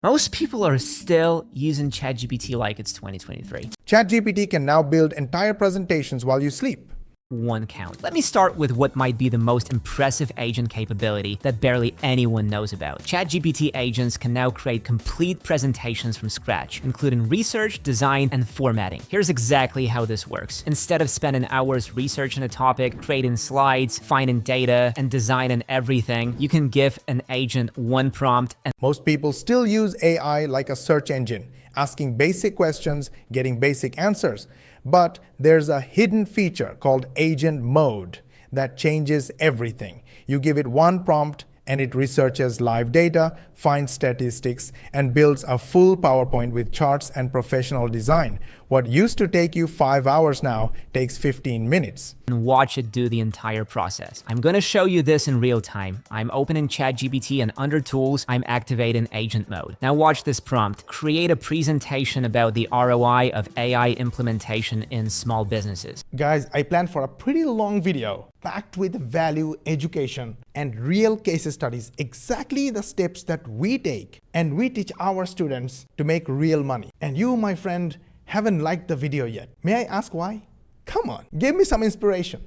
Most people are still using ChatGPT like it's 2023. ChatGPT can now build entire presentations while you sleep. One count. Let me start with what might be the most impressive agent capability that barely anyone knows about. ChatGPT agents can now create complete presentations from scratch, including research, design, and formatting. Here's exactly how this works. Instead of spending hours researching a topic, creating slides, finding data, and designing everything, you can give an agent one prompt and Most people still use AI like a search engine, asking basic questions, getting basic answers. But there's a hidden feature called agent mode that changes everything. You give it one prompt and it researches live data, finds statistics, and builds a full PowerPoint with charts and professional design. What used to take you 5 hours now takes 15 minutes. watch it do the entire process. I'm gonna show you this in real time. I'm opening ChatGPT and under Tools, I'm activating Agent Mode. Now watch this prompt. Create a presentation about the ROI of AI implementation in small businesses. Guys, I planned for a pretty long video packed with value, education, and real case studies, exactly the steps that we take and we teach our students to make real money. And you, my friend, haven't liked the video yet. May I ask why? Come on, give me some inspiration.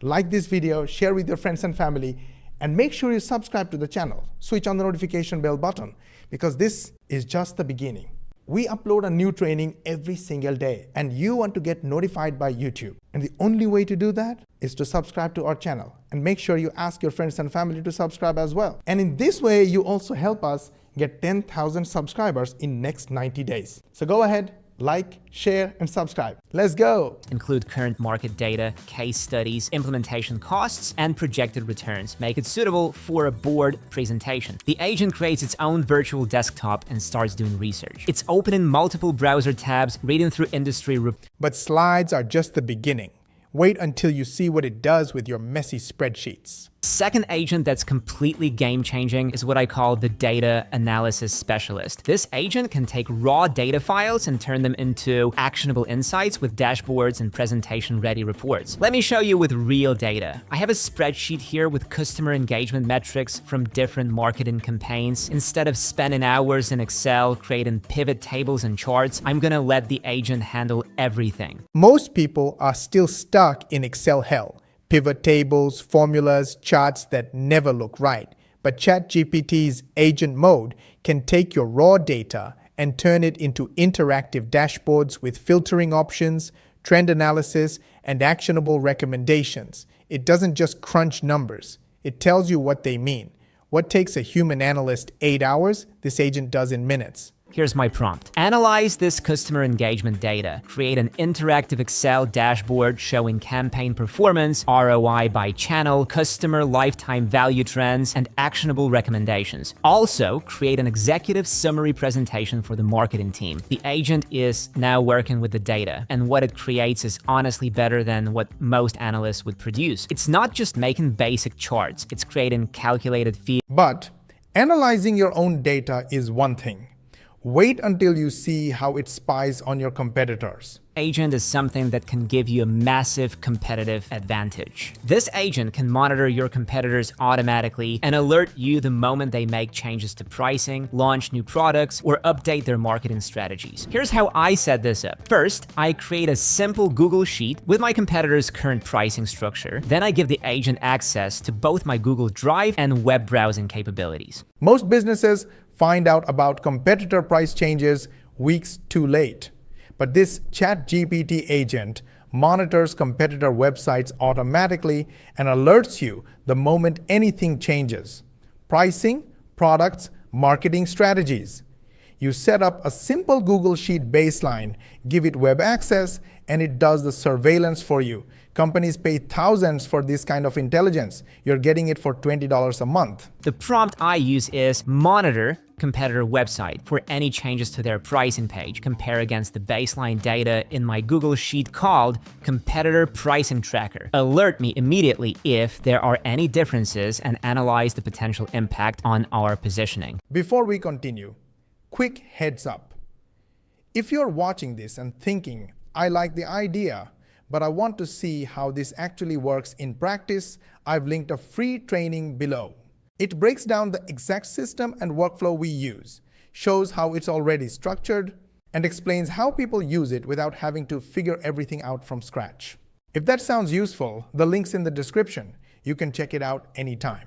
Like this video, share with your friends and family, and make sure you subscribe to the channel. Switch on the notification bell button, because this is just the beginning. We upload a new training every single day, and you want to get notified by YouTube. And the only way to do that is to subscribe to our channel, and make sure you ask your friends and family to subscribe as well. And in this way, you also help us get 10,000 subscribers in next 90 days. So go ahead, like, share, and subscribe. Let's go. Include current market data, case studies, implementation costs, and projected returns. Make it suitable for a board presentation. The agent creates its own virtual desktop and starts doing research. It's opening multiple browser tabs, reading through industry reports. But slides are just the beginning. Wait until you see what it does with your messy spreadsheets. Second agent that's completely game-changing is what I call the data analysis specialist. This agent can take raw data files and turn them into actionable insights with dashboards and presentation-ready reports. Let me show you with real data. I have a spreadsheet here with customer engagement metrics from different marketing campaigns. Instead of spending hours in Excel creating pivot tables and charts, I'm gonna let the agent handle everything. Most people are still stuck in Excel hell. Pivot tables, formulas, charts that never look right. But ChatGPT's agent mode can take your raw data and turn it into interactive dashboards with filtering options, trend analysis, and actionable recommendations. It doesn't just crunch numbers. It tells you what they mean. What takes a human analyst 8 hours, this agent does in minutes. Here's my prompt. Analyze this customer engagement data. Create an interactive Excel dashboard showing campaign performance, ROI by channel, customer lifetime value trends, and actionable recommendations. Also, create an executive summary presentation for the marketing team. The agent is now working with the data, and what it creates is honestly better than what most analysts would produce. It's not just making basic charts, it's creating calculated feeds. But analyzing your own data is one thing. Wait until you see how it spies on your competitors. Agent is something that can give you a massive competitive advantage. This agent can monitor your competitors automatically and alert you the moment they make changes to pricing, launch new products, or update their marketing strategies. Here's how I set this up. First, I create a simple Google Sheet with my competitors' current pricing structure. Then I give the agent access to both my Google Drive and web browsing capabilities. Most businesses find out about competitor price changes weeks too late. But this ChatGPT agent monitors competitor websites automatically and alerts you the moment anything changes. Pricing, products, marketing strategies. You set up a simple Google Sheet baseline, give it web access, and it does the surveillance for you. Companies pay thousands for this kind of intelligence. You're getting it for $20 a month. The prompt I use is monitor competitor website for any changes to their pricing page. Compare against the baseline data in my Google Sheet called Competitor Pricing Tracker. Alert me immediately if there are any differences and analyze the potential impact on our positioning. Before we continue, quick heads up. If you're watching this and thinking, I like the idea, but I want to see how this actually works in practice, I've linked a free training below. It breaks down the exact system and workflow we use. shows how it's already structured, and explains how people use it without having to figure everything out from scratch. If that sounds useful, the link's in the description. You can check it out anytime.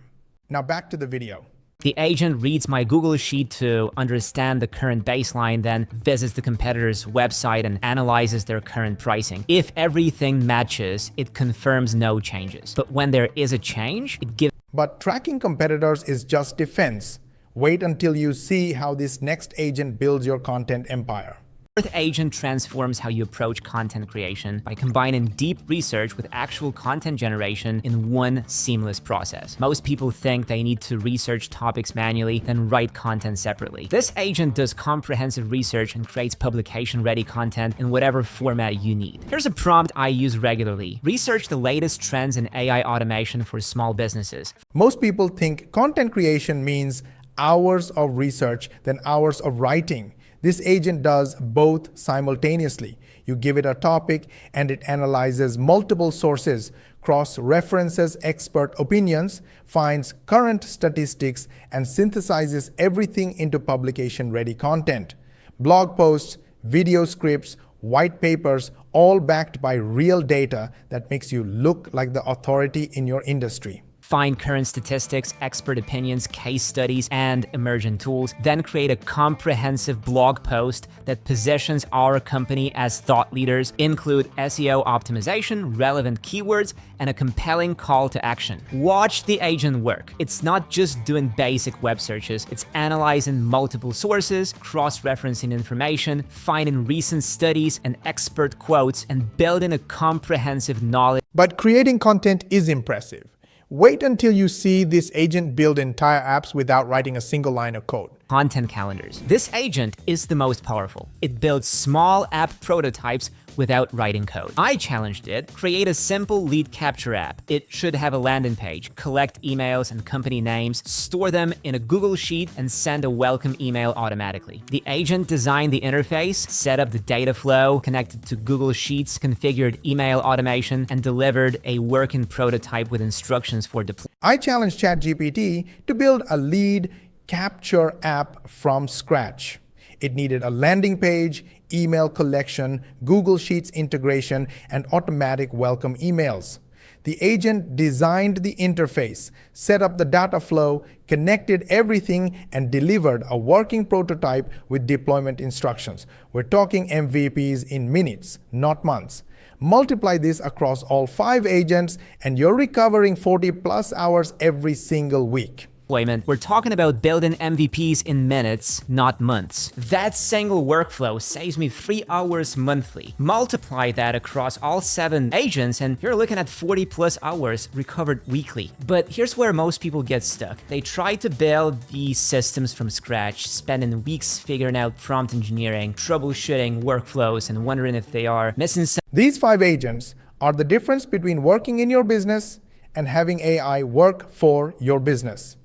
Now back to the video. The agent reads my Google Sheet to understand the current baseline, then visits the competitor's website and analyzes their current pricing. If everything matches, it confirms no changes. But when there is a change, it gives. But tracking competitors is just defense. Wait until you see how this next agent builds your content empire. Fourth agent transforms how you approach content creation by combining deep research with actual content generation in one seamless process. Most people think they need to research topics manually, then write content separately. This agent does comprehensive research and creates publication-ready content in whatever format you need. Here's a prompt I use regularly. Research the latest trends in AI automation for small businesses. Most people think content creation means hours of research, then hours of writing. This agent does both simultaneously. You give it a topic and it analyzes multiple sources, cross-references expert opinions, finds current statistics, and synthesizes everything into publication-ready content. Blog posts, video scripts, white papers, all backed by real data that makes you look like the authority in your industry. Find current statistics, expert opinions, case studies, and emergent tools, then create a comprehensive blog post that positions our company as thought leaders, include SEO optimization, relevant keywords, and a compelling call to action. Watch the agent work. It's not just doing basic web searches, it's analyzing multiple sources, cross-referencing information, finding recent studies and expert quotes, and building a comprehensive knowledge. But creating content is impressive. Wait until you see this agent build entire apps without writing a single line of code. Content calendars. This agent is the most powerful. It builds small app prototypes without writing code. I challenged it, create a simple lead capture app. It should have a landing page, collect emails and company names, store them in a Google Sheet, and send a welcome email automatically. The agent designed the interface, set up the data flow, connected to Google Sheets, configured email automation, and delivered a working prototype with instructions for deployment. I challenged ChatGPT to build a lead capture app from scratch. It needed a landing page, email collection, Google Sheets integration, and automatic welcome emails. The agent designed the interface, set up the data flow, connected everything, and delivered a working prototype with deployment instructions. We're talking MVPs in minutes, not months. Multiply this across all 5 agents, and you're recovering 40+ hours every single week. We're talking about building MVPs in minutes, not months. That single workflow saves me 3 hours monthly. Multiply that across all 7 agents and you're looking at 40+ hours recovered weekly. But here's where most people get stuck. They try to build these systems from scratch, spending weeks figuring out prompt engineering, troubleshooting workflows, and wondering if they are missing some. These 5 agents are the difference between working in your business and having AI work for your business.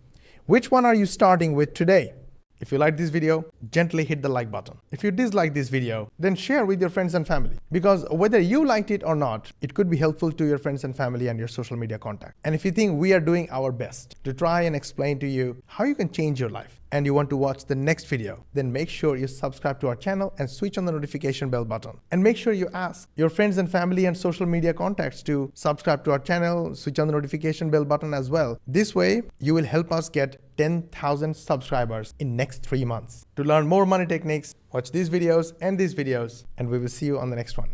Which one are you starting with today? If you like this video, gently hit the like button. If you dislike this video, then share with your friends and family. Because whether you liked it or not, it could be helpful to your friends and family and your social media contact. And if you think we are doing our best to try and explain to you how you can change your life, and you want to watch the next video, then make sure you subscribe to our channel and switch on the notification bell button. And make sure you ask your friends and family and social media contacts to subscribe to our channel, switch on the notification bell button as well. This way, you will help us get 10,000 subscribers in next 3 months. To learn more money techniques, watch these videos, and we will see you on the next one.